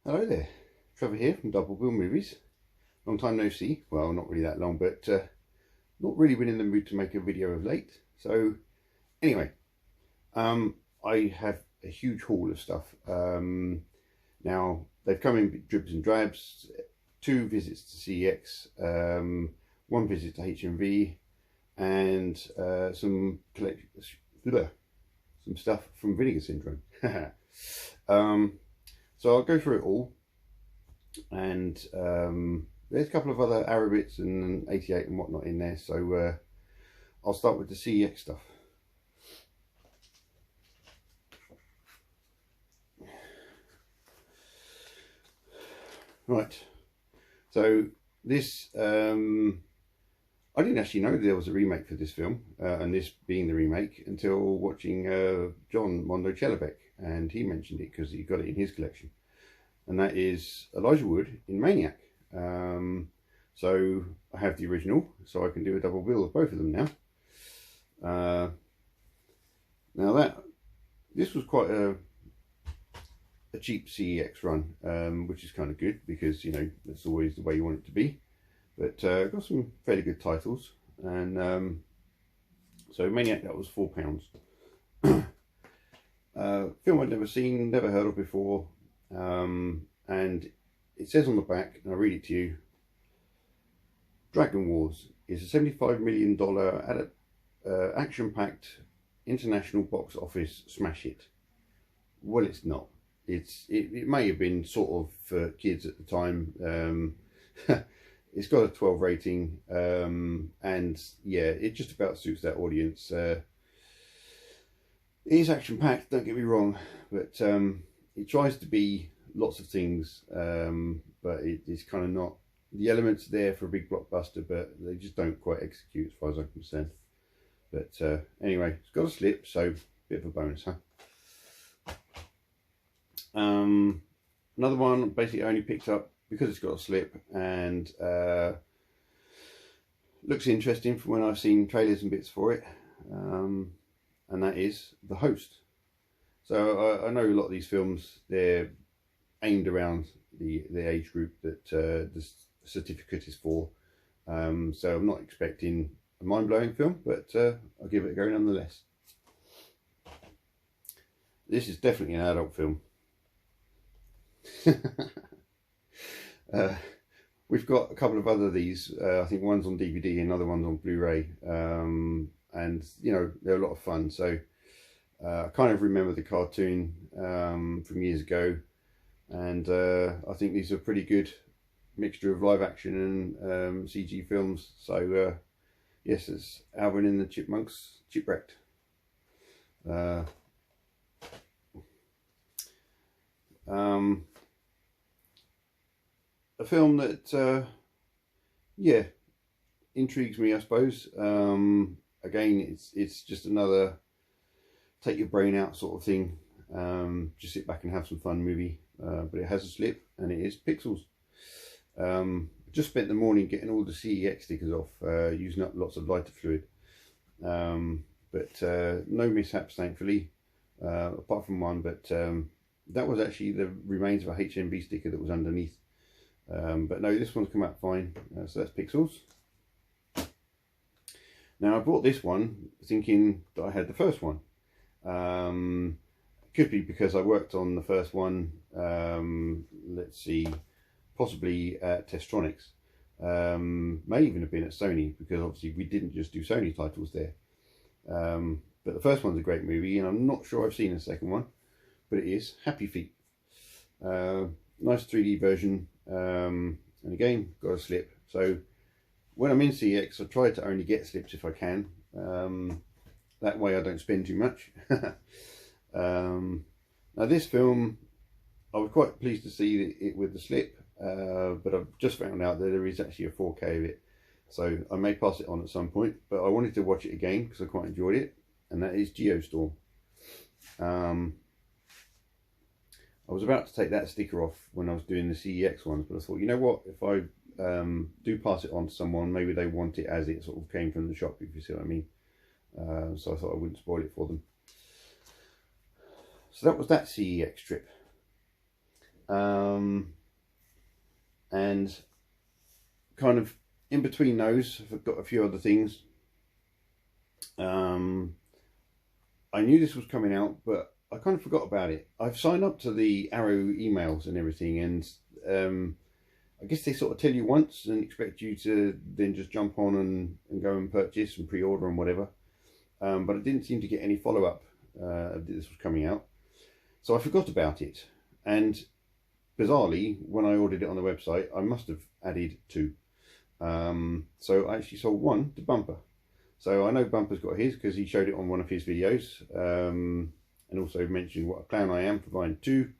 Hello there, Trevor here from Double Bill Movies. Long time no see. Well, not really that long, but not really been in the mood to make a video of late. So anyway, I have a huge haul of stuff. Now they've come in dribs and drabs. 2 visits to CEX, 1 visit to HMV, and some stuff from Vinegar Syndrome. So I'll go through it all, and there's a couple of other Arrow bits and 88 and whatnot in there, so I'll start with the CEX stuff. Right, so this, I didn't actually know there was a remake for this film, and this being the remake, until watching John Mondo Chellebeck, and he mentioned it because he got it in his collection, and that is Elijah Wood in Maniac. So I have the original, so I can do a double bill of both of them now. Now this was quite a cheap CEX run, which is kind of good, because you know that's always the way you want it to be. But got some fairly good titles, and so Maniac, that was £4. Film I'd never seen, never heard of before, and it says on the back, and I'll read it to you: Dragon Wars is a $75 million action-packed international box office smash hit. Well, it's not. It may have been sort of for kids at the time. It's got a 12 rating, and yeah, it just about suits that audience. It is action-packed, don't get me wrong, but it tries to be lots of things, but it's kind of not. The elements are there for a big blockbuster, but they just don't quite execute as far as I'm concerned. But anyway, it's got a slip, so bit of a bonus, huh? Another one, basically I only picked up because it's got a slip, and looks interesting from when I've seen trailers and bits for it, and that is The Host. So I know a lot of these films, they're aimed around the age group that the certificate is for, so I'm not expecting a mind-blowing film, but I'll give it a go nonetheless. This is definitely an adult film. We've got a couple of other of these. I think one's on DVD, another one's on Blu-ray, and you know, they're a lot of fun. So I kind of remember the cartoon from years ago, and I think these are a pretty good mixture of live action and CG films. So yes, it's Alvin and the Chipmunks Chipwrecked. A film that yeah, intrigues me, I suppose. Again, it's just another take your brain out sort of thing. Just sit back and have some fun movie, but it has a slip, and it is Pixels. Just spent the morning getting all the CEX stickers off, using up lots of lighter fluid, but no mishaps thankfully, apart from one, but that was actually the remains of a HMV sticker that was underneath. But no, this one's come out fine, so that's Pixels. Now I bought this one thinking that I had the first one. Could be because I worked on the first one, let's see, possibly at Testronics. May even have been at Sony, because obviously we didn't just do Sony titles there. But the first one's a great movie, and I'm not sure I've seen the second one, but it is Happy Feet. Nice 3D version, and again got a slip. So when I'm in CEX, I try to only get slips if I can. That way I don't spend too much. Now this film, I was quite pleased to see it with the slip, but I've just found out that there is actually a 4K of it, so I may pass it on at some point. But I wanted to watch it again because I quite enjoyed it, and that is Geostorm. I was about to take that sticker off when I was doing the CEX ones, but I thought, you know what, if I do pass it on to someone, maybe they want it as it sort of came from the shop, if you see what I mean. So I thought I wouldn't spoil it for them. So that was that CEX trip. And kind of in between those, I've got a few other things. I knew this was coming out, but I kind of forgot about it. I've signed up to the Arrow emails and everything, and I guess they sort of tell you once and expect you to then just jump on and go and purchase and pre-order and whatever. But I didn't seem to get any follow-up that this was coming out. So I forgot about it. And bizarrely, when I ordered it on the website, I must have added 2. So I actually sold 1 to Bumper. So I know Bumper's got his because he showed it on one of his videos, and also mentioned what a clown I am for buying 2.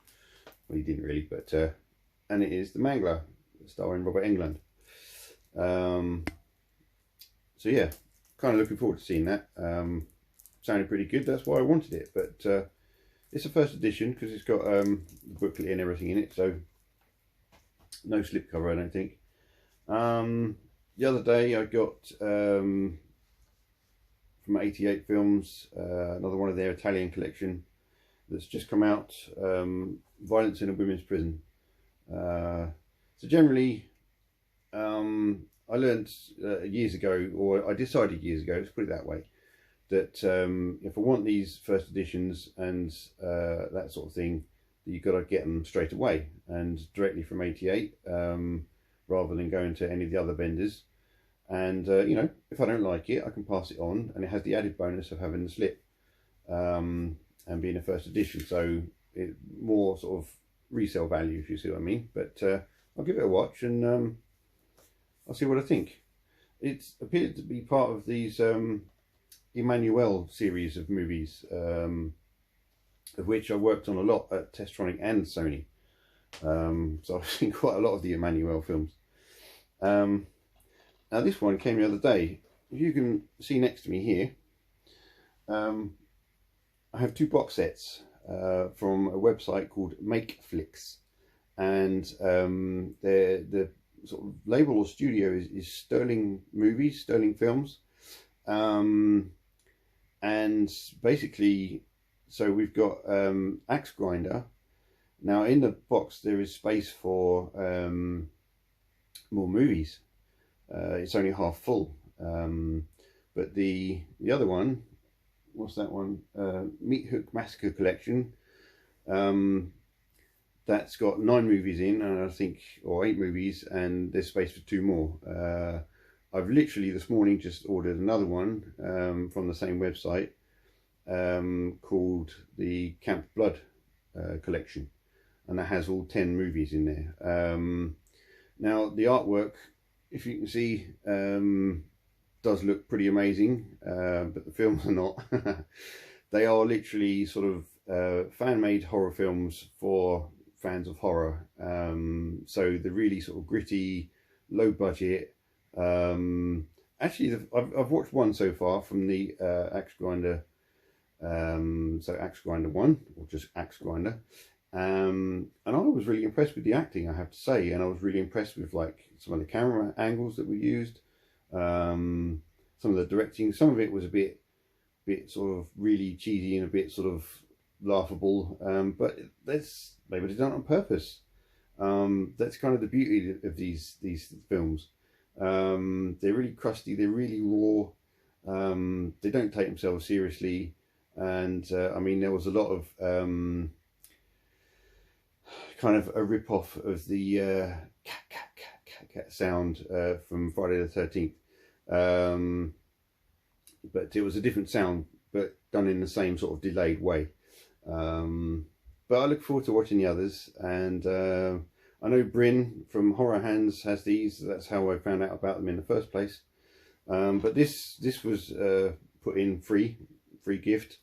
Well, he didn't really, but and it is the Mangler, starring Robert Englund. So yeah, kind of looking forward to seeing that. Sounded pretty good. That's why I wanted it. But it's a first edition because it's got the booklet and everything in it. So no slipcover, I don't think. The other day I got from 88 Films, another one of their Italian collection that's just come out, Violence in a Women's Prison. So generally, I learned years ago, or I decided years ago, let's put it that way, that if I want these first editions and that sort of thing, that you've got to get them straight away and directly from 88, rather than going to any of the other vendors. And you know, if I don't like it, I can pass it on, and it has the added bonus of having the slip and being a first edition, so it more sort of resale value, if you see what I mean. But I'll give it a watch and I'll see what I think. It appeared to be part of these Emmanuel series of movies, of which I worked on a lot at Testronic and Sony. So I've seen quite a lot of the Emmanuel films. Now this one came the other day. If you can see next to me here, I have 2 box sets from a website called Makeflix, and the sort of label or studio is Sterling Movies, Sterling Films, and basically, so we've got Axe Grinder. Now in the box there is space for more movies. It's only half full, but the other one, what's that one? Meathook Massacre collection. That's got 9 movies in, and I think, or 8 movies, and there's space for 2 more. I've literally this morning just ordered another one from the same website called the Camp Blood collection, and that has all 10 movies in there. Now the artwork, if you can see, does look pretty amazing, but the films are not. They are literally sort of fan-made horror films for fans of horror. So the really sort of gritty, low budget. Actually, I've watched one so far from the Axe Grinder. So Axe Grinder 1, or just Axe Grinder. And I was really impressed with the acting, I have to say, and I was really impressed with like some of the camera angles that were used, some of the directing. Some of it was a bit sort of really cheesy and a bit sort of laughable, but that's maybe they've done it on purpose. That's kind of the beauty of these films. They're really crusty, they're really raw, they don't take themselves seriously, and I mean, there was a lot of kind of a rip-off of the cat sound from Friday the 13th, but it was a different sound, but done in the same sort of delayed way. But I look forward to watching the others, and I know Bryn from Horror Hands has these. That's how I found out about them in the first place. But this was put in free gift.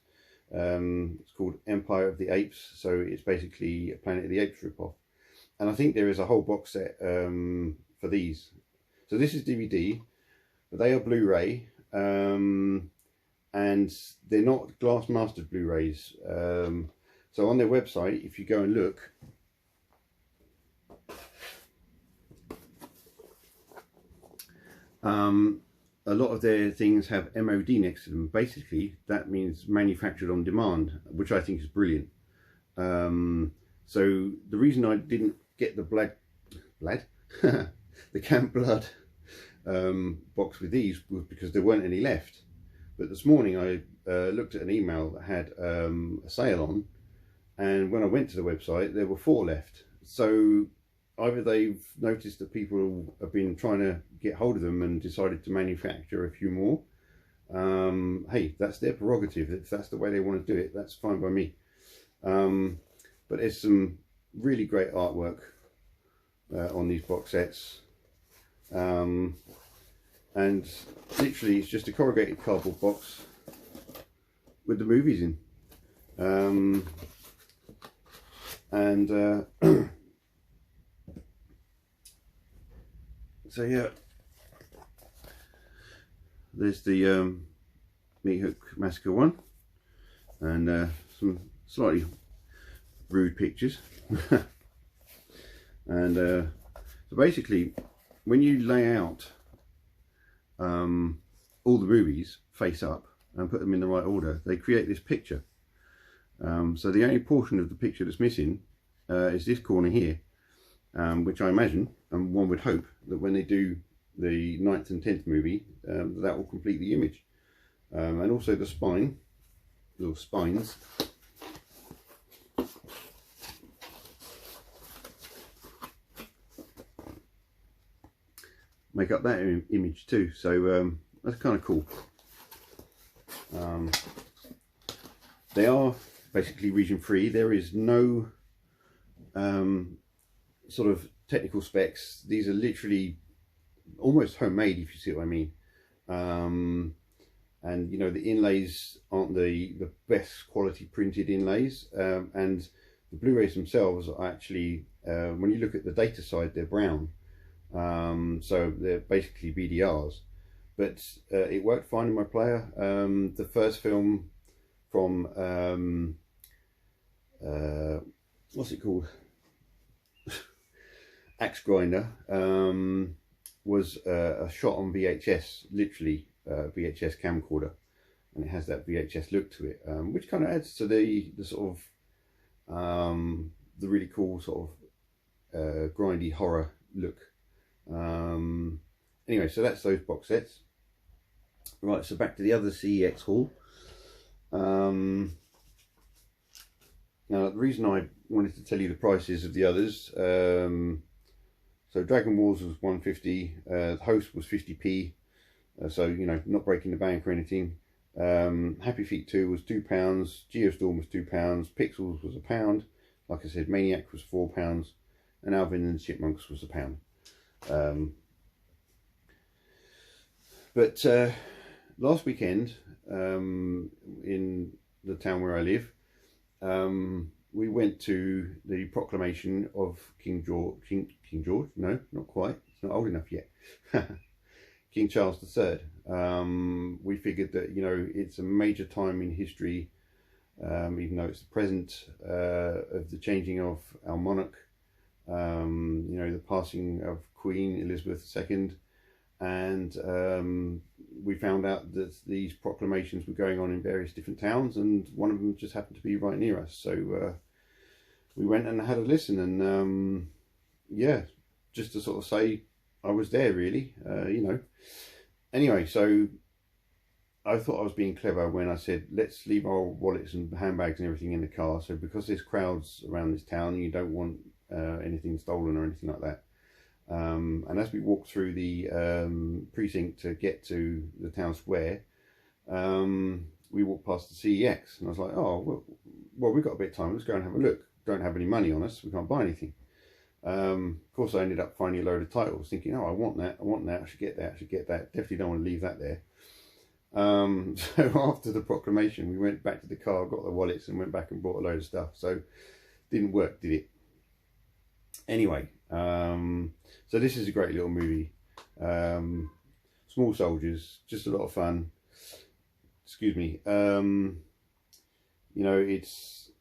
It's called Empire of the Apes, so it's basically a Planet of the Apes ripoff. And I think there is a whole box set for these. So this is DVD, but they are Blu-ray, and they're not glass mastered Blu-rays. So on their website, if you go and look, a lot of their things have MOD next to them. Basically, that means manufactured on demand, which I think is brilliant. So the reason I didn't get the the Camp Blood box with these was because there weren't any left. But this morning I looked at an email that had a sale on, and when I went to the website there were 4 left. So either they've noticed that people have been trying to get hold of them and decided to manufacture a few more. Hey, that's their prerogative. If that's the way they want to do it, that's fine by me. But there's some really great artwork on these box sets. And literally it's just a corrugated cardboard box with the movies in. So yeah, there's the Meathook Massacre one, and some slightly rude pictures. And so basically, when you lay out all the movies face up and put them in the right order, they create this picture. So the only portion of the picture that's missing is this corner here, which I imagine, and one would hope, that when they do the 9th and 10th movie, that will complete the image. And also the spine, little spines. Make up that image too, so that's kind of cool. They are basically region free. There is no sort of technical specs. These are literally almost homemade, if you see what I mean. And you know, the inlays aren't the best quality printed inlays, and the Blu-rays themselves are actually, when you look at the data side, they're brown. So they're basically BDRs, but it worked fine in my player. The first film from what's it called, Axe Grinder, was a shot on VHS, literally VHS camcorder, and it has that VHS look to it, which kind of adds to the sort of the really cool sort of grindy horror look. Anyway, so that's those box sets. Right, so back to the other CEX haul. Now the reason I wanted to tell you the prices of the others, so Dragon Wars was 150, the Host was 50p, so you know, not breaking the bank or anything. Happy Feet 2 was £2, Geostorm was £2, Pixels was £1, like I said, Maniac was £4, and Alvin and the Chipmunks was £1. But last weekend, in the town where I live, we went to the proclamation of King George, no, not quite, it's not old enough yet, King Charles III. We figured that, you know, it's a major time in history, even though it's the present, of the changing of our monarch, you know, the passing of Queen Elizabeth II, and we found out that these proclamations were going on in various different towns, and one of them just happened to be right near us. So we went and had a listen, and yeah, just to sort of say I was there, really, you know. Anyway, so I thought I was being clever when I said, let's leave our wallets and handbags and everything in the car. So because there's crowds around this town, you don't want anything stolen or anything like that. And as we walked through the precinct to get to the town square, we walked past the CEX, and I was like, oh, well, we've got a bit of time, let's go and have a look. Don't have any money on us, we can't buy anything. Of course, I ended up finding a load of titles, thinking, oh, I want that, I should get that, definitely don't want to leave that there. So after the proclamation, we went back to the car, got the wallets, and went back and bought a load of stuff. So didn't work, did it? Anyway, so this is a great little movie. Small Soldiers, just a lot of fun. Excuse me. You know, it's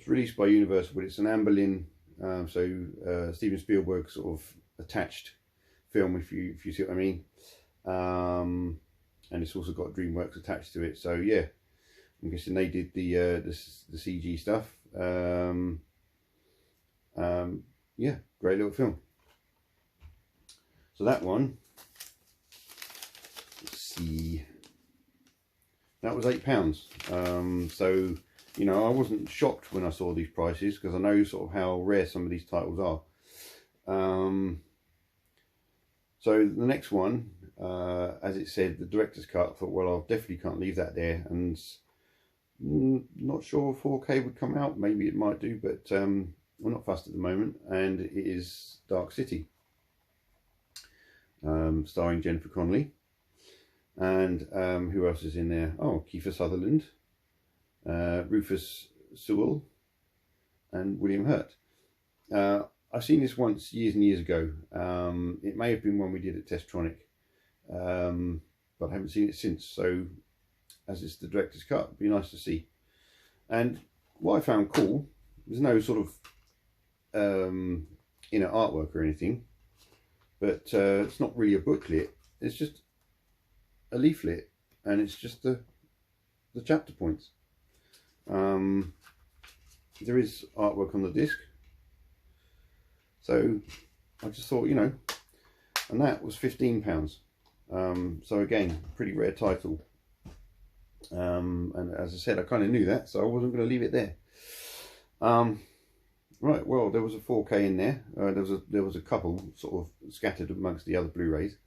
released by Universal, but it's an Anne Boleyn, so Steven Spielberg sort of attached film, if you see what I mean. And it's also got DreamWorks attached to it. So yeah, I'm guessing they did the CG stuff. Yeah, great little film. So that one, let's see, that was £8. So, you know, I wasn't shocked when I saw these prices, because I know sort of how rare some of these titles are. So the next one, as it said, the director's cut, I thought, well, I definitely can't leave that there, and not sure 4K would come out. Maybe it might do, but we're not fussed at the moment. And it is Dark City, starring Jennifer Connelly, and who else is in there? Oh, Kiefer Sutherland, Rufus Sewell, and William Hurt. I've seen this once years and years ago. It may have been one we did at Testronic, but I haven't seen it since. So, as it's the director's cut, it'd be nice to see. And what I found cool, there's no sort of you know, artwork or anything, but it's not really a booklet. It's just a leaflet, and it's just the chapter points. There is artwork on the disc. So I just thought, you know, and that was £15. So again, pretty rare title. And as I said, I kind of knew that, so I wasn't going to leave it there. Right, well, there was a 4K in there. There was a couple sort of scattered amongst the other Blu-rays.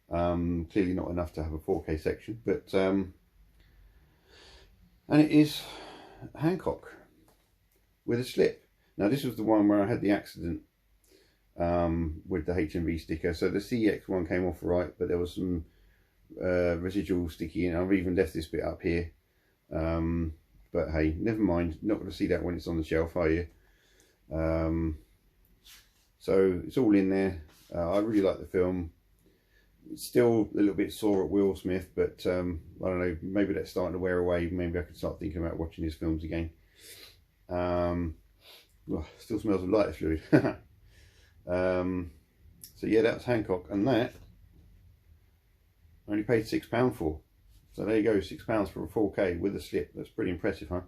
Clearly not enough to have a 4K section, but and it is Hancock with a slip. Now this was the one where I had the accident with the HMV sticker. So the CEX one came off right, but there was some residual sticky, and I've even left this bit up here. But hey, never mind. Not going to see that when it's on the shelf, are you? So it's all in there. I really like the film. It's still a little bit sore at Will Smith, but I don't know, maybe that's starting to wear away. Maybe I could start thinking about watching his films again. Well, still smells of lighter fluid. So yeah, that's Hancock, and that I only paid £6 for. So there you go, £6 for a 4K with a slip. That's pretty impressive, huh?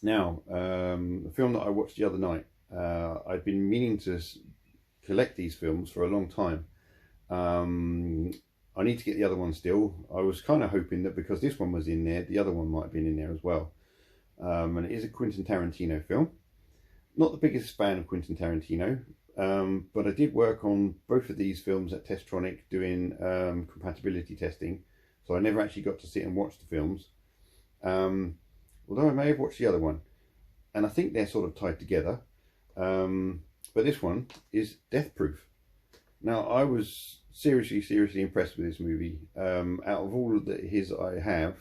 Now, the film that I watched the other night, I'd been meaning to collect these films for a long time. I need to get the other one still. I was kind of hoping that because this one was in there, the other one might have been in there as well. And it is a Quentin Tarantino film. Not the biggest fan of Quentin Tarantino, but I did work on both of these films at Testronic doing compatibility testing, so I never actually got to sit and watch the films. Although I may have watched the other one, and I think they're sort of tied together. But this one is Death Proof. Now, I was seriously impressed with this movie. Out of all of his I have,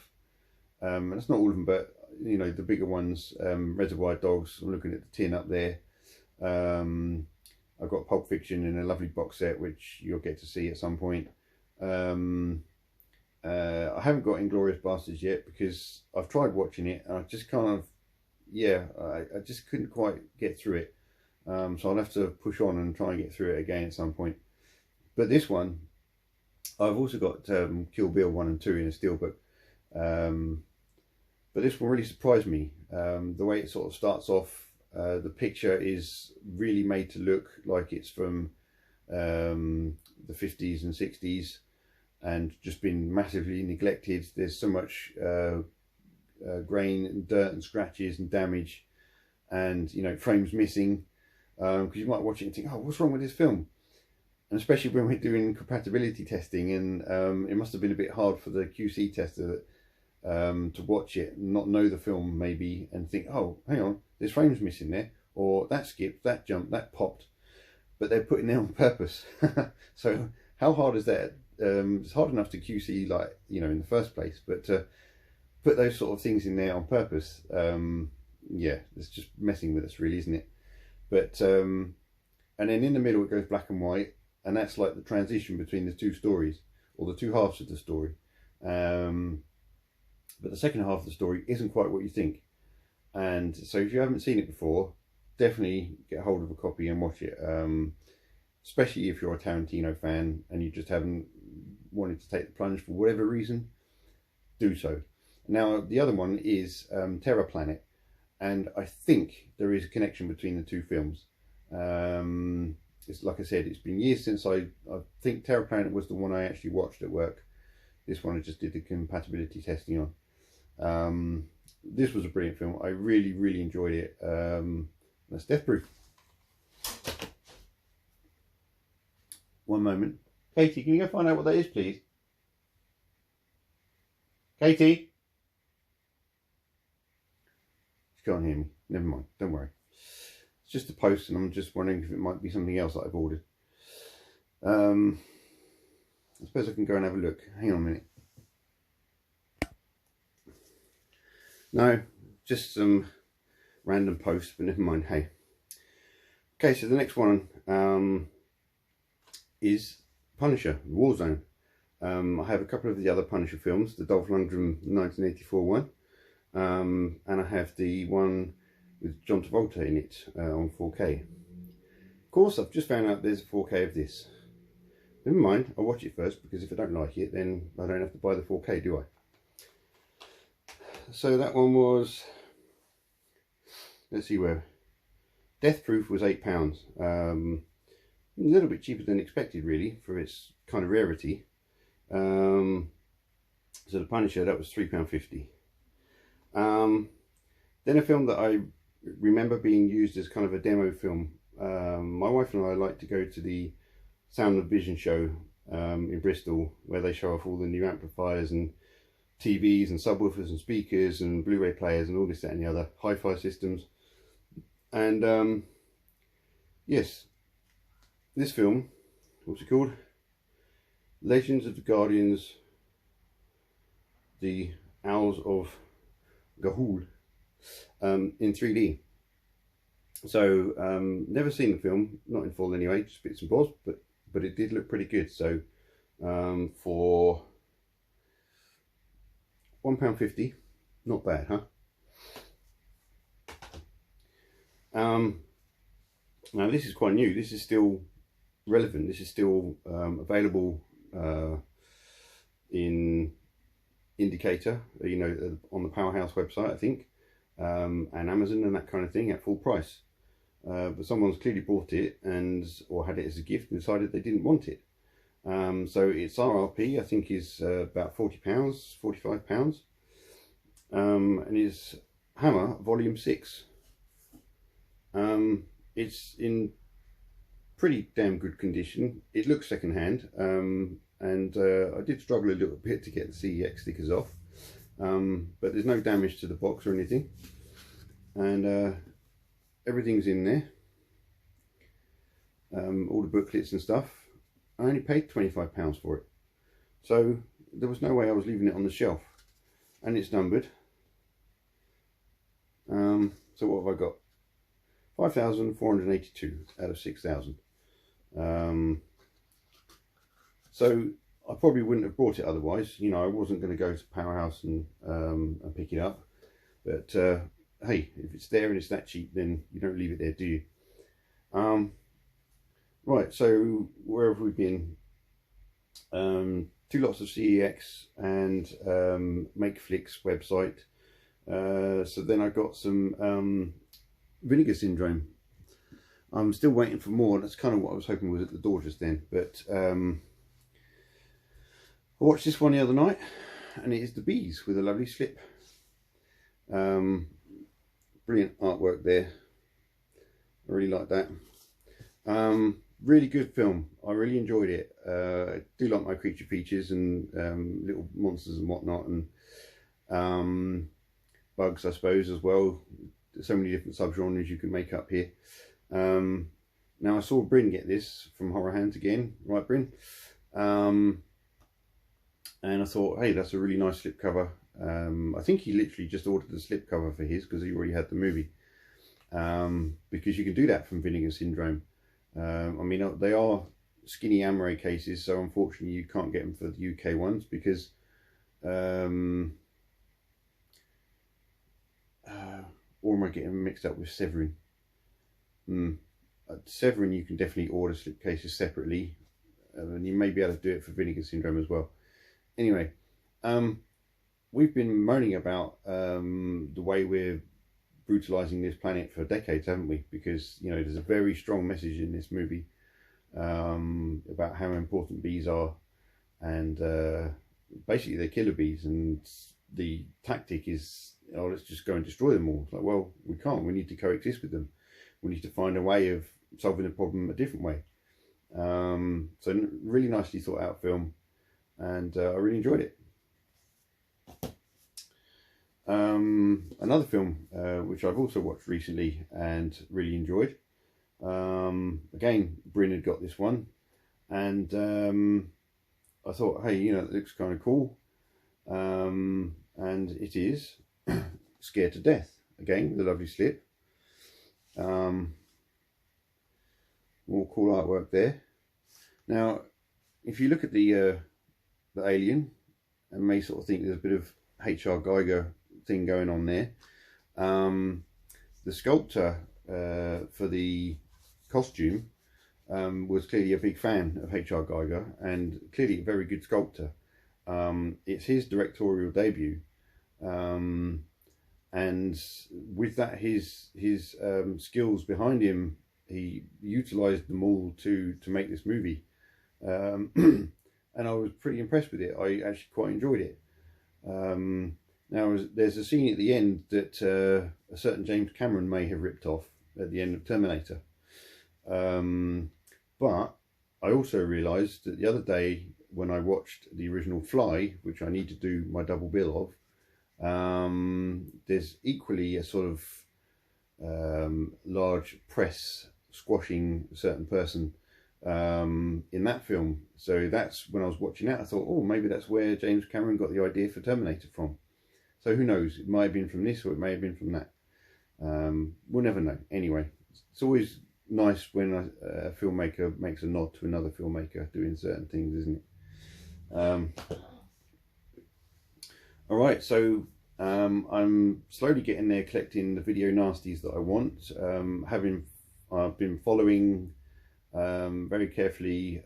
and it's not all of them, but you know, the bigger ones, Reservoir Dogs, I'm looking at the tin up there. I've got Pulp Fiction in a lovely box set, which you'll get to see at some point. I haven't got Inglourious Basterds yet, because I've tried watching it, and I just kind of, yeah, I just couldn't quite get through it. So I'll have to push on and try and get through it again at some point. But this one, I've also got Kill Bill 1 and 2 in a steelbook. But this one really surprised me. The way it sort of starts off, the picture is really made to look like it's from the 50s and 60s and just been massively neglected. There's so much grain and dirt and scratches and damage, and you know, frames missing, because you might watch it and think, oh, what's wrong with this film? And especially when we're doing compatibility testing, and it must have been a bit hard for the QC tester to watch it and not know the film maybe, and think, oh, hang on, there's frames missing there, or that skipped, that jumped, that popped, but they're putting it on purpose. So how hard is that? It's hard enough to QC, like, you know, in the first place, but to put those sort of things in there on purpose, yeah, it's just messing with us really, isn't it? But and then in the middle it goes black and white, and that's like the transition between the two stories, or the two halves of the story. But the second half of the story isn't quite what you think. And so if you haven't seen it before, definitely get hold of a copy and watch it. Especially if you're a Tarantino fan and you just haven't wanted to take the plunge for whatever reason, do so. Now, the other one is Terror Planet. and I think there is a connection between the two films. It's like I said, it's been years since I think Terror Planet was the one I actually watched at work. This one I just did the compatibility testing on. This was a brilliant film. I really enjoyed it. That's Death Proof. One moment. Katie, can you go find out what that is, please? Katie? She can't hear me. Never mind. Don't worry. It's just a post, and I'm just wondering if it might be something else that I've ordered. I suppose I can go and have a look. Hang on a minute. No, just some random posts, but never mind. Hey. Okay, so the next one is Punisher, Warzone. I have a couple of the other Punisher films, the Dolph Lundgren 1984 one, and I have the one with John Travolta in it on 4K. Of course, I've just found out there's a 4K of this. Never mind, I'll watch it first, because if I don't like it, then I don't have to buy the 4K, do I? So that one was, let's see where, Death Proof was £8. A little bit cheaper than expected, really, for its kind of rarity. So the Punisher, that was £3.50. Then a film that I remember being used as kind of a demo film. My wife and I like to go to the Sound of Vision show in Bristol, where they show off all the new amplifiers and TVs and subwoofers and speakers and Blu-ray players and all this, that and the other, hi-fi systems. And yes, this film, what's it called? Legends of the Guardians, the Owls of Ga'Hoole, in 3D. So never seen the film, not in full anyway, just bits and bobs, but it did look pretty good. So for £1.50, not bad, huh? Now this is quite new. This is still relevant. This is still available in Indicator, you know, on the Powerhouse website, I think, and Amazon and that kind of thing at full price. But someone's clearly bought it or had it as a gift and decided they didn't want it. So its RRP, I think, is about £40, £45, and is Hammer Volume 6. It's in pretty damn good condition. It looks second-hand, and I did struggle a little bit to get the CEX stickers off, but there's no damage to the box or anything, and everything's in there, all the booklets and stuff. I only paid £25 for it, so there was no way I was leaving it on the shelf, and it's numbered. So what have I got? 5,482 out of 6,000. So I probably wouldn't have brought it otherwise. You know, I wasn't going to go to Powerhouse and pick it up. But hey, if it's there and it's that cheap, then you don't leave it there, do you? Right, so where have we been? 2 lots of CEX and MakeFlix website. So then I got some Vinegar Syndrome. I'm still waiting for more. That's kind of what I was hoping was at the door just then. But I watched this one the other night, and it is The Bees with a lovely slip. Brilliant artwork there. I really like that. Really good film. I really enjoyed it. I do like my creature features and little monsters and whatnot, and bugs, I suppose, as well. There's so many different subgenres you can make up here. Now I saw Bryn get this from Horror Hands again, right, Bryn? And I thought, hey, that's a really nice slipcover. I think he literally just ordered the slipcover for his because he already had the movie. Because you can do that from Vinegar Syndrome. I mean, they are skinny Amore cases, so unfortunately you can't get them for the UK ones because or am I getting them mixed up with Severin? Severin you can definitely order slipcases separately, and you may be able to do it for Vinegar Syndrome as well. Anyway, we've been moaning about the way we're brutalizing this planet for decades, haven't we? Because, you know, there's a very strong message in this movie about how important bees are, and basically they're killer bees, and the tactic is, oh, let's just go and destroy them all. It's like, well, we can't. We need to coexist with them. We need to find a way of solving the problem a different way. So really nicely thought out film, and I really enjoyed it. Another film which I've also watched recently and really enjoyed. Again, Bryn had got this one, and I thought, hey, you know, it looks kind of cool, and it is Scared to Death. Again, the lovely slip. More cool artwork there. Now, if you look at the alien, and may sort of think there's a bit of H.R. Geiger thing going on there. The sculptor for the costume was clearly a big fan of H.R. Geiger, and clearly a very good sculptor. It's his directorial debut, and with that, his skills behind him, he utilised them all to make this movie, and I was pretty impressed with it. I actually quite enjoyed it. Now, there's a scene at the end that a certain James Cameron may have ripped off at the end of Terminator. But I also realised that the other day when I watched the original Fly, which I need to do my double bill of, there's equally a sort of large press squashing a certain person in that film. So that's when I was watching that, I thought, oh, maybe that's where James Cameron got the idea for Terminator from. So who knows, it might have been from this, or it may have been from that. We'll never know. Anyway, it's always nice when a filmmaker makes a nod to another filmmaker doing certain things, isn't it? Alright, so I'm slowly getting there, collecting the video nasties that I want. I've been following very carefully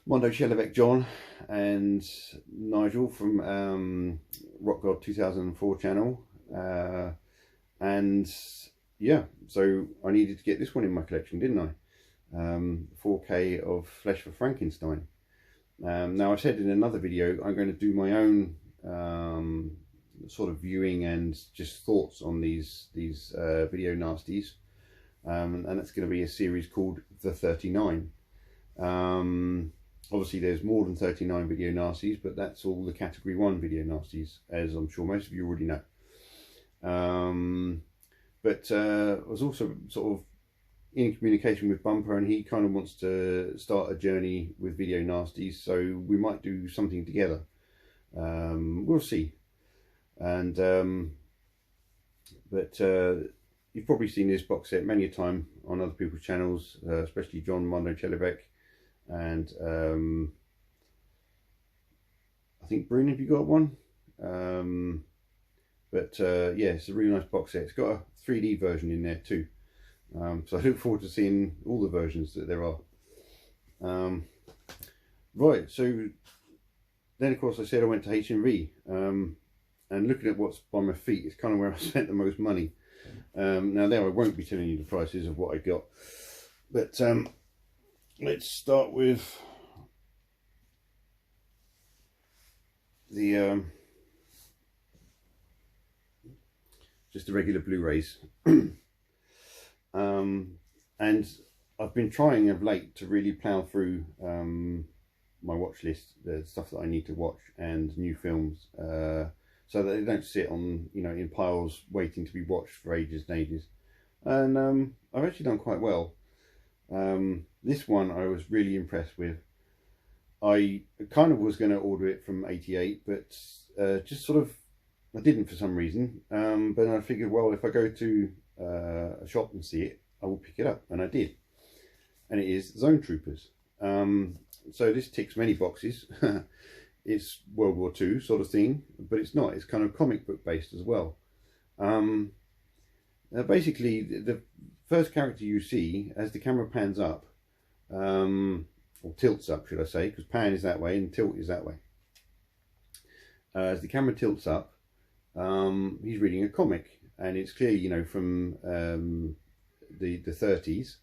Mondo Chelovek John and Nigel from Rock God 2004 channel, and yeah, so I needed to get this one in my collection, didn't I? 4K of Flesh for Frankenstein. Now, I said in another video I'm going to do my own sort of viewing and just thoughts on these video nasties, and that's going to be a series called The 39. Obviously there's more than 39 video nasties, but that's all the category 1 video nasties, as I'm sure most of you already know. But I was also sort of in communication with Bumper, and he kind of wants to start a journey with video nasties, so we might do something together. We'll see. And you've probably seen this box set many a time on other people's channels, especially John Mondo Chelovek, and I think Bryn, have you got one? Yeah, it's a really nice box set. It's got a 3D version in there too, so I look forward to seeing all the versions that there are. Right, so then of course I said I went to HMV, and looking at what's by my feet is kind of where I spent the most money. Now there I won't be telling you the prices of what I got, but let's start with the just the regular Blu-rays. And I've been trying of late to really plough through my watch list, the stuff that I need to watch and new films, so that they don't sit on, you know, in piles waiting to be watched for ages and ages. And I've actually done quite well. This one I was really impressed with. I kind of was going to order it from 88, but just sort of I didn't for some reason. But I figured, well, if I go to a shop and see it, I will pick it up, and I did. And it is Zone Troopers. So this ticks many boxes. It's World War II sort of thing, but it's not. It's kind of comic book based as well. Basically, the first character you see, as the camera pans up, or tilts up, should I say, because pan is that way and tilt is that way. As the camera tilts up, he's reading a comic, and it's clearly, you know, from the 30s.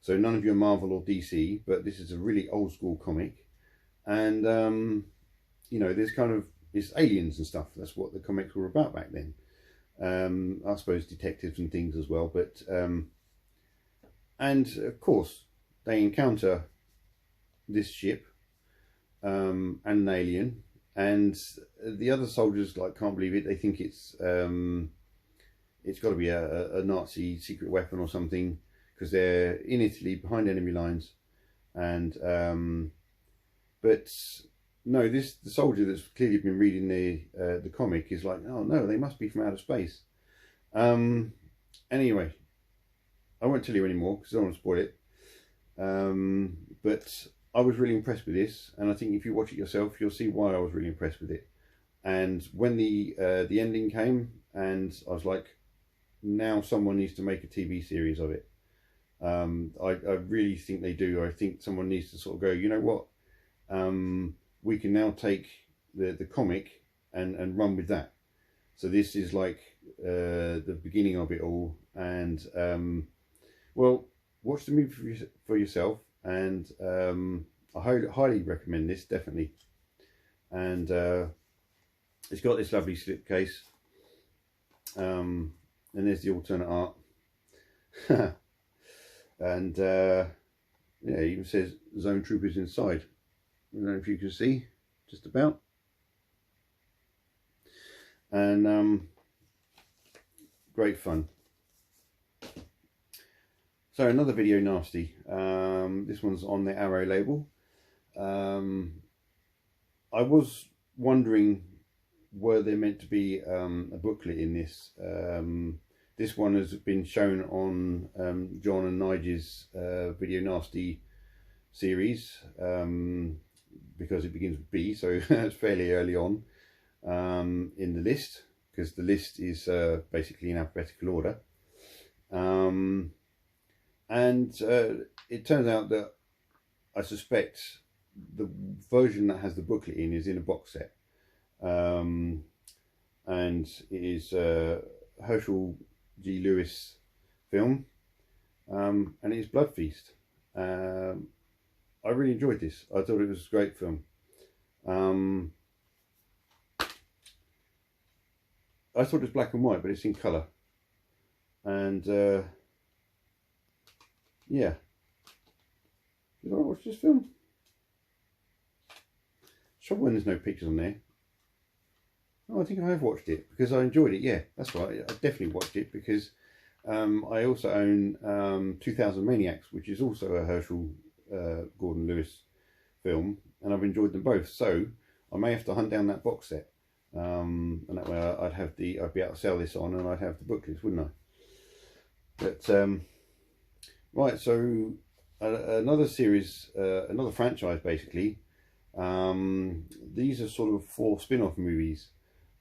So none of your Marvel or DC, but this is a really old school comic. And, you know, there's kind of, it's aliens and stuff. That's what the comics were about back then. I suppose detectives and things as well. But, and of course, they encounter this ship and an alien. And the other soldiers, like, can't believe it. They think it's got to be a Nazi secret weapon or something, because they're in Italy behind enemy lines. And but no, the soldier that's clearly been reading the comic is like, oh no, they must be from outer space. Anyway, I won't tell you anymore because I don't want to spoil it. But I was really impressed with this, and I think if you watch it yourself, you'll see why I was really impressed with it. And when the ending came, and I was like, now someone needs to make a TV series of it. I really think they do. I think someone needs to sort of go, you know what, we can now take the comic and run with that. So this is like the beginning of it all. And well, watch the movie for yourself, and I highly recommend this, definitely. And it's got this lovely slipcase, and there's the alternate art. And yeah, it even says Zone Troopers inside. I don't know if you can see, just about. And great fun. So another video nasty. This one's on the Arrow label. I was wondering, were there meant to be a booklet in this? This one has been shown on John and Nigel's Video Nasty series, because it begins with B, so it's fairly early on in the list, because the list is basically in alphabetical order. And it turns out that I suspect the version that has the booklet in is in a box set. And it is Herschel G. Lewis film, and it is Blood Feast. I really enjoyed this. I thought it was a great film. I thought it was black and white, but it's in colour. And yeah, did I watch this film? Trouble when there's no pictures on there. Oh, I think I have watched it because I enjoyed it. Yeah, that's right. I definitely watched it because I also own 2000 Maniacs, which is also a Herschel Gordon Lewis film, and I've enjoyed them both. So I may have to hunt down that box set, and that way I'd be able to sell this on, and I'd have the booklets, wouldn't I? But right, so another series, another franchise, basically. These are sort of 4 spin-off movies.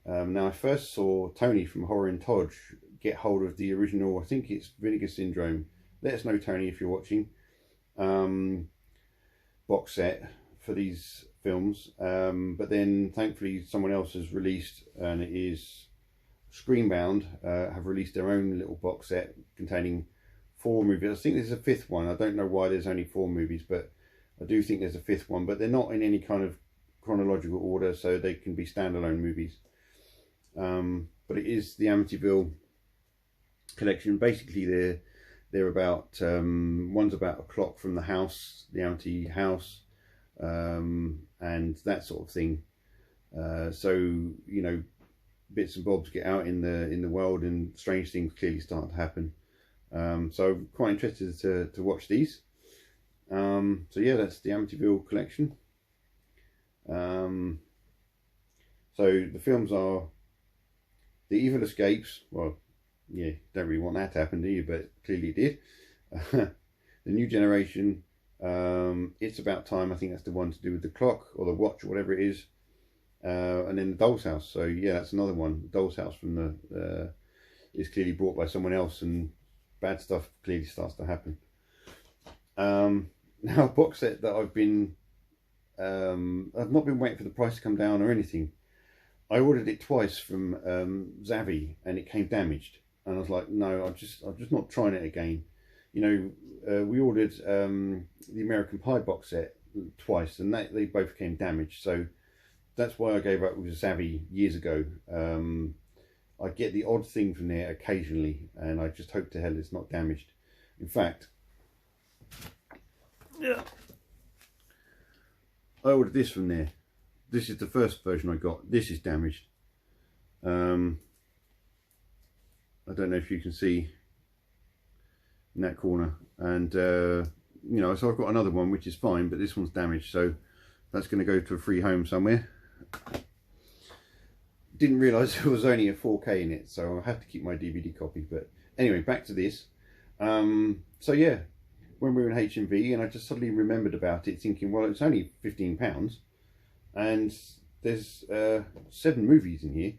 Now, I first saw Tony from Horror in Todge get hold of the original, I think it's Vinegar Syndrome. Let us know, Tony, if you're watching. Box set for these films. But then, thankfully, someone else has released, and it is Screenbound, have released their own little box set containing 4 movies. I think there's a 5th one. I don't know why there's only 4 movies, but I do think there's a 5th one. But they're not in any kind of chronological order, so they can be standalone movies. But it is the Amityville Collection. Basically, they're about one's about a clock from the house, the Amity house, and that sort of thing. So you know, bits and bobs get out in the world, and strange things clearly start to happen. So I'm quite interested to watch these. So yeah, that's the Amityville Collection. So the films are The Evil Escapes. Well, yeah, don't really want that to happen, do you? But clearly it did. The New Generation. It's About Time. I think that's the one to do with the clock or the watch or whatever it is. And then the Doll's House. So yeah, that's another one. The Doll's House from the is clearly brought by someone else, and bad stuff clearly starts to happen. Now, a box set that I've not been waiting for the price to come down or anything. I ordered it twice from Zavvi, and it came damaged. And I was like, no, I'm just not trying it again. You know, we ordered the American Pie box set twice, and they both came damaged. So that's why I gave up with Zavvi years ago. I get the odd thing from there occasionally, and I just hope to hell it's not damaged. In fact, yeah, I ordered this from there. This is the first version I got. This is damaged. I don't know if you can see in that corner. And, you know, so I've got another one, which is fine, but this one's damaged. So that's going to go to a free home somewhere. Didn't realise there was only a 4K in it, so I'll have to keep my DVD copy. But anyway, back to this. So yeah, when we were in HMV, and I just suddenly remembered about it, thinking, well, it's only £15. And there's 7 movies in here,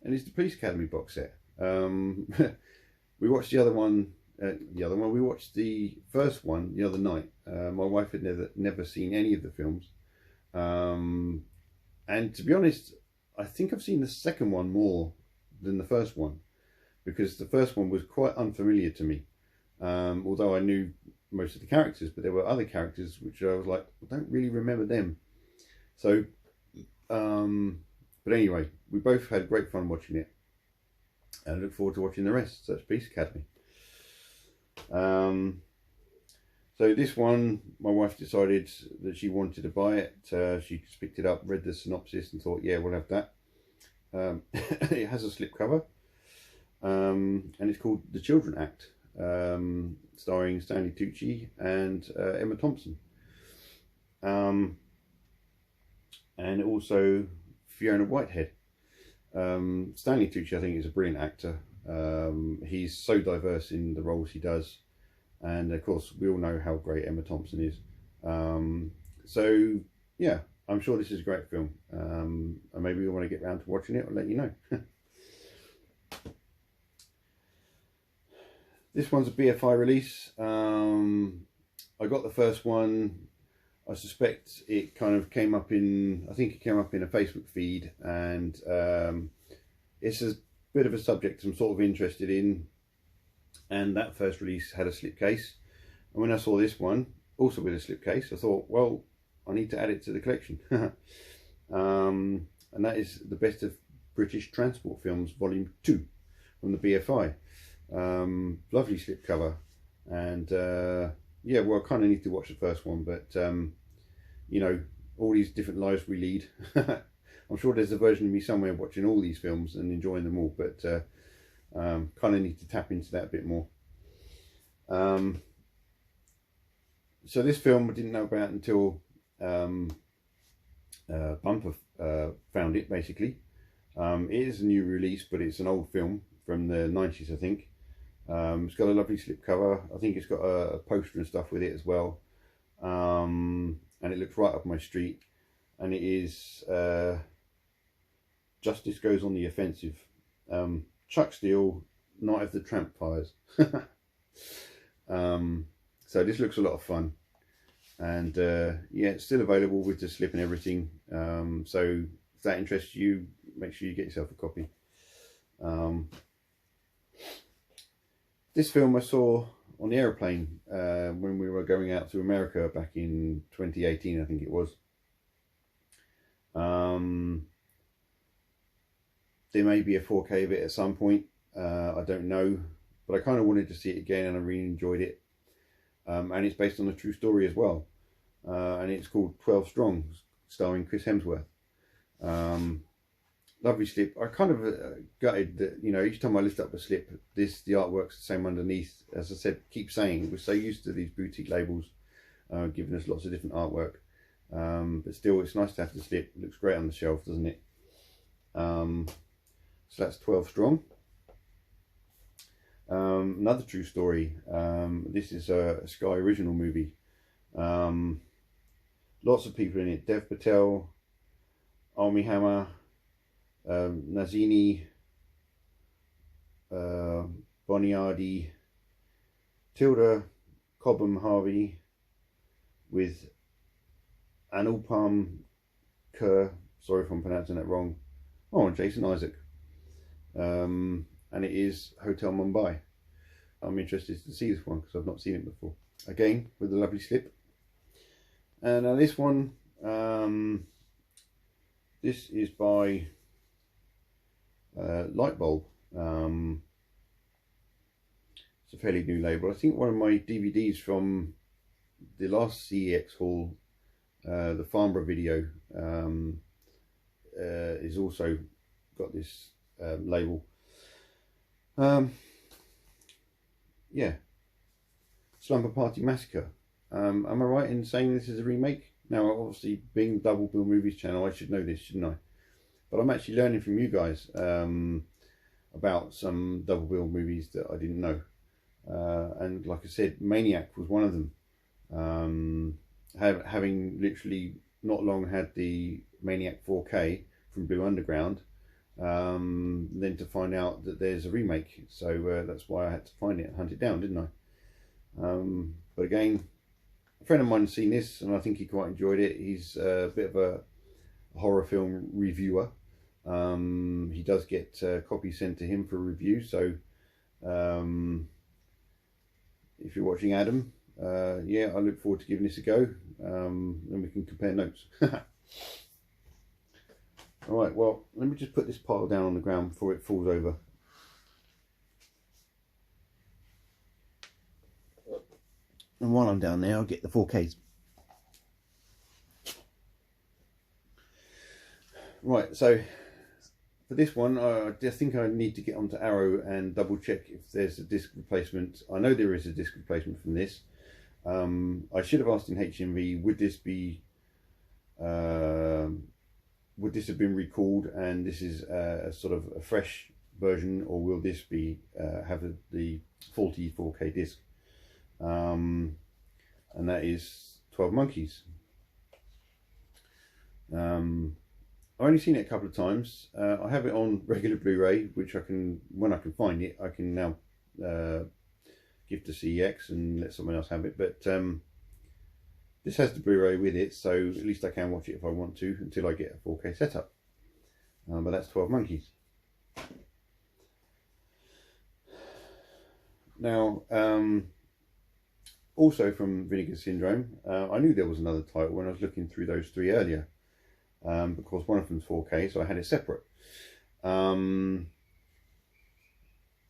and it's the Police Academy box set. We watched the other one. We watched the first one the other night. My wife had never seen any of the films, and to be honest, I think I've seen the second one more than the first one, because the first one was quite unfamiliar to me. Although I knew most of the characters, but there were other characters which I was like, I don't really remember them. So, but anyway, we both had great fun watching it, and I look forward to watching the rest. So that's Police Academy. So this one, my wife decided that she wanted to buy it. She just picked it up, read the synopsis, and thought, yeah, we'll have that. It has a slipcover, and it's called The Children Act, starring Stanley Tucci and Emma Thompson. And also Fiona Whitehead. Stanley Tucci, I think, is a brilliant actor. He's so diverse in the roles he does, and of course we all know how great Emma Thompson is. So yeah, I'm sure this is a great film, and maybe we want to get round to watching it. I'll let you know. This one's a BFI release. I got the first one. I suspect it kind of came up in, I think it came up in a Facebook feed, and it's a bit of a subject I'm sort of interested in, and that first release had a slipcase, and when I saw this one also with a slipcase, I thought, well, I need to add it to the collection. And that is the Best of British Transport Films Volume 2 from the BFI. Lovely slipcover, and yeah, well, I kind of need to watch the first one, but you know, all these different lives we lead. I'm sure there's a version of me somewhere watching all these films and enjoying them all, but kind of need to tap into that a bit more. So this film I didn't know about until Bumper found it, basically. It is a new release, but it's an old film from the 90s, I think. It's got a lovely slipcover. I think it's got a poster and stuff with it as well. And it looks right up my street. And it is Justice Goes on the Offensive. Chuck Steele, Night of the Tramp Fires. So this looks a lot of fun. And yeah, it's still available with the slip and everything. So if that interests you, make sure you get yourself a copy. This film I saw on the aeroplane when we were going out to America back in 2018, I think it was. There may be a 4K of it at some point, I don't know, but I kind of wanted to see it again, and I really enjoyed it. And it's based on a true story as well, and it's called 12 Strong, starring Chris Hemsworth. Lovely slip. I kind of gutted that, you know, each time I lift up a slip, the artwork's the same underneath. As I said, keep saying, we're so used to these boutique labels giving us lots of different artwork, but still, it's nice to have the slip. It looks great on the shelf, doesn't it? So that's 12 Strong. Another true story. This is a Sky original movie. Lots of people in it. Dev Patel, Armie Hammer, Nazini, Boniardi, Tilda Cobham Harvey, with Anupam Kher, sorry if I'm pronouncing that wrong, Oh, Jason Isaac. And it is Hotel Mumbai. I'm interested to see this one because I've not seen it before. Again, with a lovely slip. And this one, this is by Lightbulb. It's a fairly new label. I think one of my DVDs from the last CEX haul, the Farnborough video, is also got this label. Yeah, Slumber Party Massacre. Am I right in saying this is a remake? Now, obviously, being Double Bill Movies channel, I should know this, shouldn't I? But I'm actually learning from you guys about some Double Bill movies that I didn't know. And like I said, Maniac was one of them. Having literally not long had the Maniac 4K from Blue Underground, then to find out that there's a remake. So that's why I had to find it and hunt it down, didn't I? But again, a friend of mine has seen this and I think he quite enjoyed it. He's a bit of a horror film reviewer. He does get copies sent to him for review. So if you're watching, Adam, yeah, I look forward to giving this a go. Then we can compare notes. Alright, well, let me just put this pile down on the ground before it falls over. And while I'm down there, I'll get the 4Ks. Right, so for this one, I just think I need to get onto Arrow and double check if there's a disc replacement. I know there is a disc replacement from this. I should have asked in HMV, would this have been recalled and this is a sort of a fresh version, or will this be have the faulty 4K disc? And that is 12 Monkeys. I've only seen it a couple of times. I have it on regular Blu-ray, which I can, when I can find it, I can now give to CEX and let someone else have it. But this has the Blu-ray with it, so at least I can watch it if I want to until I get a 4K setup. But that's 12 Monkeys. Now, also from Vinegar Syndrome, I knew there was another title when I was looking through those three earlier. Because one of them's 4K, so I had it separate.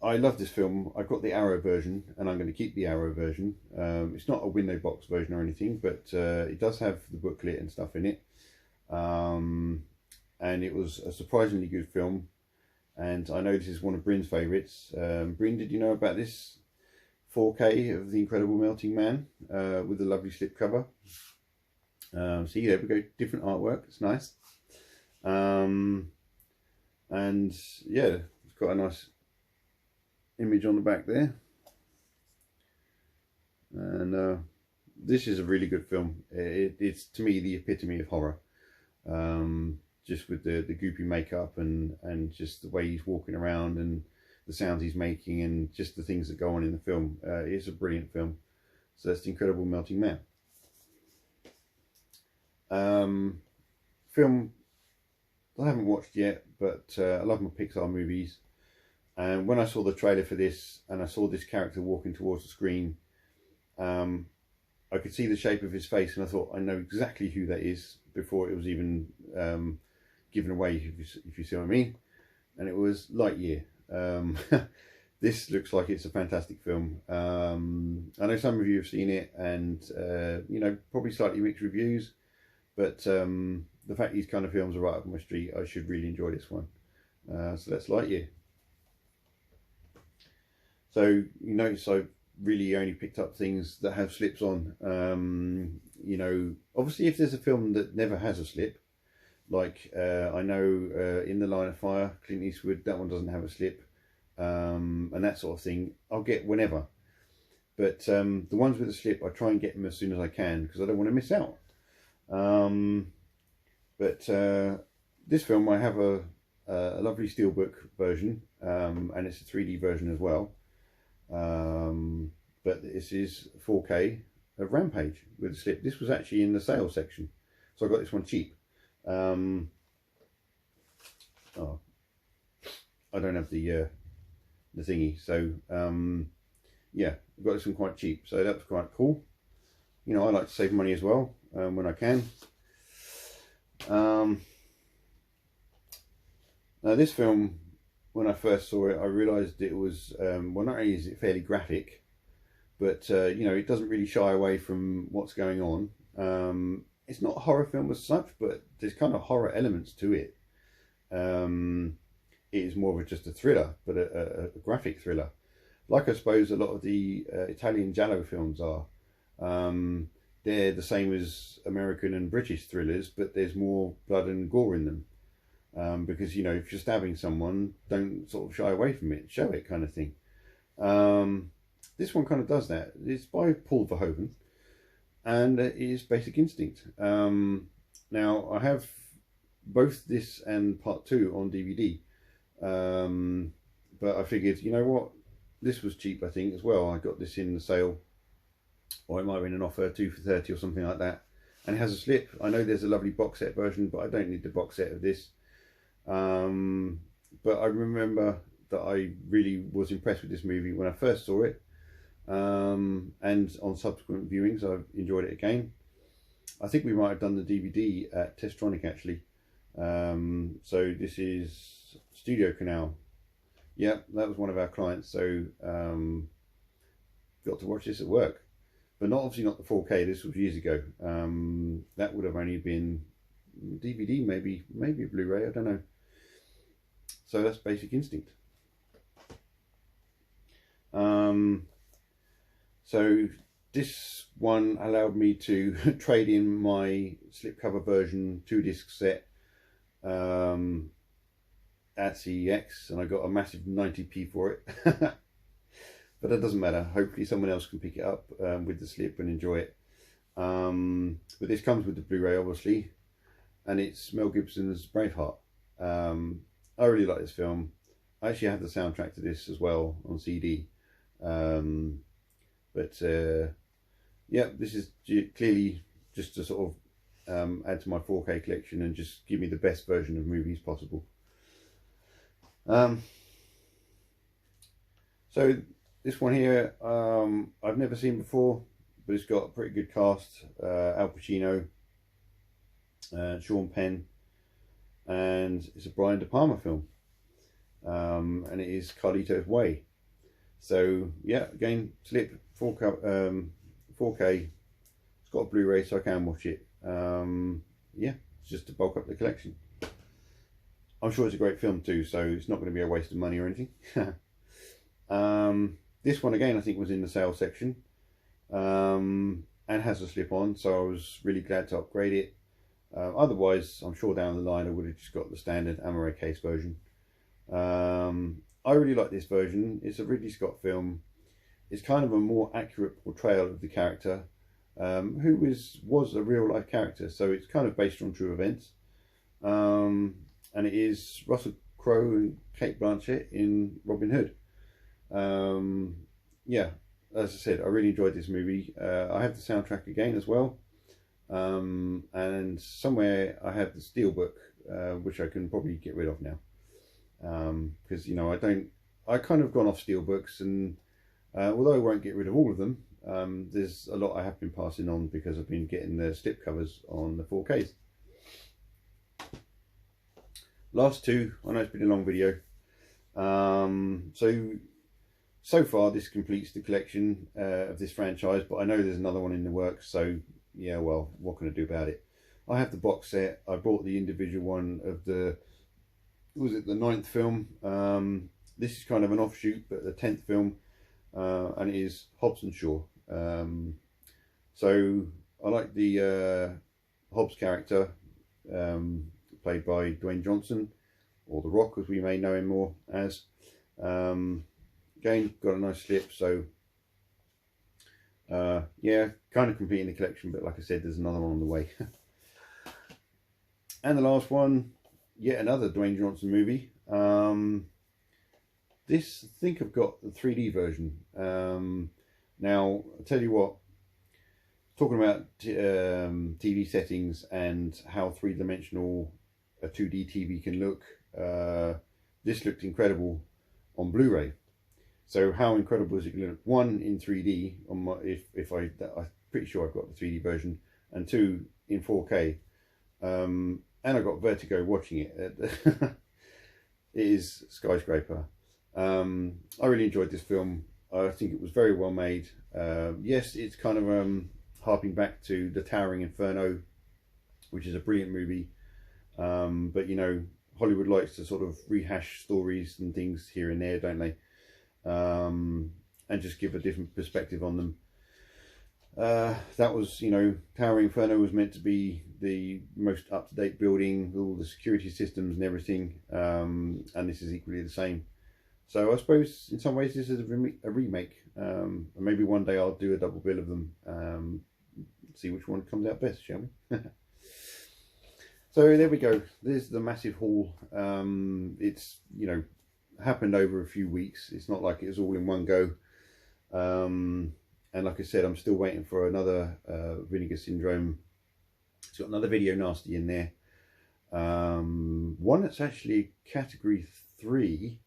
I love this film. I've got the Arrow version, and I'm going to keep the Arrow version. It's not a window box version or anything, but it does have the booklet and stuff in it. And it was a surprisingly good film. And I know this is one of Bryn's favourites. Bryn, did you know about this 4K of The Incredible Melting Man with the lovely slipcover? See, there we go, different artwork, it's nice. And yeah, it's got a nice image on the back there. And this is a really good film. It's to me the epitome of horror. Just with the goopy makeup and just the way he's walking around and the sounds he's making and just the things that go on in the film. It's a brilliant film. So that's The Incredible Melting Man. Film I haven't watched yet, but I love my Pixar movies, and when I saw the trailer for this and I saw this character walking towards the screen, I could see the shape of his face and I thought, I know exactly who that is before it was even given away, if you see what I mean. And it was Lightyear. This looks like it's a fantastic film. I know some of you have seen it and you know, probably slightly mixed reviews. But the fact these kind of films are right up my street, I should really enjoy this one. So that's Lightyear. So you notice I've really only picked up things that have slips on. You know, obviously if there's a film that never has a slip, like I know In the Line of Fire, Clint Eastwood, that one doesn't have a slip. And that sort of thing, I'll get whenever. But the ones with a slip, I try and get them as soon as I can because I don't want to miss out. But this film, I have a lovely steelbook version, and it's a 3D version as well. But this is 4K of Rampage with a slip. This was actually in the sales section, so I got this one cheap. And oh, I don't have the thingy, so yeah, I got this one quite cheap, so that was quite cool. You know, I like to save money as well when I can. Now this film, when I first saw it, I realised it was, well, not only is it fairly graphic, but you know, it doesn't really shy away from what's going on. It's not a horror film as such, but there's kind of horror elements to it. It is more of just a thriller, but a graphic thriller, like I suppose a lot of the Italian giallo films are. They're the same as American and British thrillers, but there's more blood and gore in them. Because, you know, if you're stabbing someone, don't sort of shy away from it, show it, kind of thing. This one kind of does that. It's by Paul Verhoeven, and it is Basic Instinct. Now, I have both this and part 2 on DVD, but I figured, you know what, this was cheap, I think, as well. I got this in the sale, or it might have been an offer, 2 for 30 or something like that, and it has a slip. I know there's a lovely box set version, but I don't need the box set of this. But I remember that I really was impressed with this movie when I first saw it, and on subsequent viewings I've enjoyed it again. I think we might have done the DVD at Testronic, actually. So this is Studio Canal. Yeah, that was one of our clients, so got to watch this at work, but not obviously not the 4K. This was years ago. That would have only been DVD, maybe a Blu-ray, I don't know. So that's Basic Instinct. So this one allowed me to trade in my slipcover version 2-disc set at CEX, and I got a massive 90p for it. But that doesn't matter. Hopefully someone else can pick it up with the slip and enjoy it. But this comes with the Blu-ray, obviously, and it's Mel Gibson's Braveheart. I really like this film. I actually have the soundtrack to this as well on CD. Yeah, this is clearly just to sort of add to my 4K collection and just give me the best version of movies possible. So this one here, I've never seen before, but it's got a pretty good cast. Al Pacino, Sean Penn, and it's a Brian De Palma film, and it is Carlito's Way. So yeah, again, slip 4K. It's got a Blu-ray, so I can watch it. Yeah, it's just to bulk up the collection. I'm sure it's a great film too, so it's not going to be a waste of money or anything. This one again, I think, was in the sales section, and has a slip on, so I was really glad to upgrade it. Otherwise, I'm sure down the line I would have just got the standard Amore case version. I really like this version. It's a Ridley Scott film. It's kind of a more accurate portrayal of the character, who was a real life character, so it's kind of based on true events. And it is Russell Crowe and Cate Blanchett in Robin Hood. Yeah, as I said, I really enjoyed this movie. I have the soundtrack again as well, and somewhere I have the steelbook, which I can probably get rid of now, because, you know, I kind of gone off steelbooks, and although I won't get rid of all of them, there's a lot I have been passing on because I've been getting the slip covers on the 4Ks. Last two, I know it's been a long video. So far this completes the collection of this franchise, but I know there's another one in the works, so yeah, well, what can I do about it? I have the box set. I bought the individual one of the, was it the 9th film? This is kind of an offshoot, but the 10th film, and it is Hobbs Shaw. So I like the Hobbs character, played by Dwayne Johnson, or The Rock as we may know him more as. Again, got a nice slip, so yeah, kind of completing the collection, but like I said, there's another one on the way. And the last one, yet another Dwayne Johnson movie. This, I think I've got the 3D version. Now, I'll tell you what, talking about TV settings and how three-dimensional a 2D TV can look. This looked incredible on Blu-ray. So how incredible is it going to look? One, in 3D on my, I'm pretty sure I've got the 3D version, and two, in 4K. And I got vertigo watching it. It is Skyscraper. I really enjoyed this film. I think it was very well made. Yes, it's kind of harping back to The Towering Inferno, which is a brilliant movie. But you know, Hollywood likes to sort of rehash stories and things here and there, don't they? And just give a different perspective on them. That was, you know, Towering Inferno was meant to be the most up-to-date building, all the security systems and everything, and this is equally the same. So I suppose in some ways this is a remake, and maybe one day I'll do a double bill of them, see which one comes out best, shall we? So there we go. There's the massive haul. It's, you know, happened over a few weeks. It's not like it was all in one go. And like I said, I'm still waiting for another Vinegar Syndrome. It's got another Video Nasty in there. One that's actually category 3,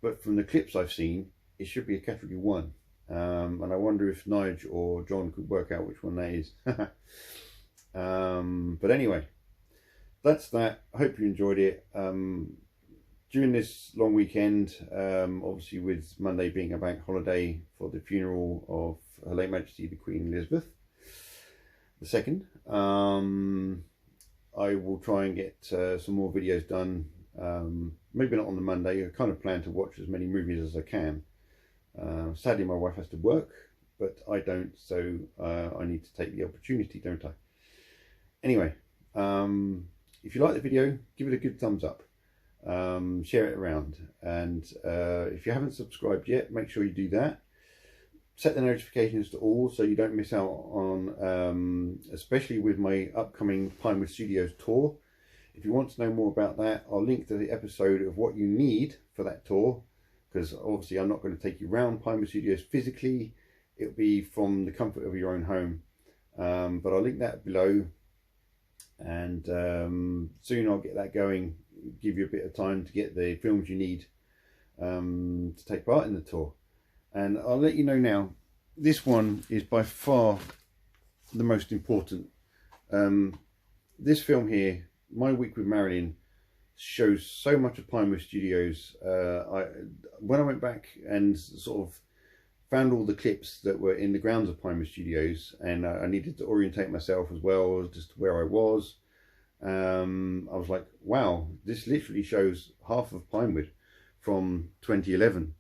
but from the clips I've seen, it should be a category 1. And I wonder if Nigel or John could work out which one that is. But anyway, that's that. I hope you enjoyed it. During this long weekend, obviously with Monday being a bank holiday for the funeral of Her Late Majesty the Queen Elizabeth II, I will try and get some more videos done. Maybe not on the Monday. I kind of plan to watch as many movies as I can. Sadly, my wife has to work, but I don't, so I need to take the opportunity, don't I? Anyway, if you like the video, give it a good thumbs up. Share it around, and if you haven't subscribed yet, make sure you do that. Set the notifications to all so you don't miss out on especially with my upcoming Pinewood Studios tour. If you want to know more about that, I'll link to the episode of what you need for that tour, because obviously I'm not going to take you around Pinewood Studios physically. It'll be from the comfort of your own home, but I'll link that below, and soon I'll get that going, give you a bit of time to get the films you need to take part in the tour. And I'll let you know now, this one is by far the most important. This film here, My Week with Marilyn, shows so much of Pinewood Studios. When I went back and sort of found all the clips that were in the grounds of Pinewood Studios, and I needed to orientate myself as well as just where I was, I was like, wow, this literally shows half of Pinewood from 2011.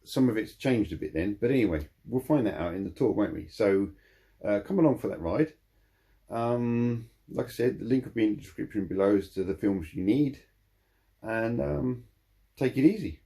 Some of it's changed a bit then, but anyway, we'll find that out in the tour, won't we? So come along for that ride. Like I said, the link will be in the description below as to the films you need, and take it easy.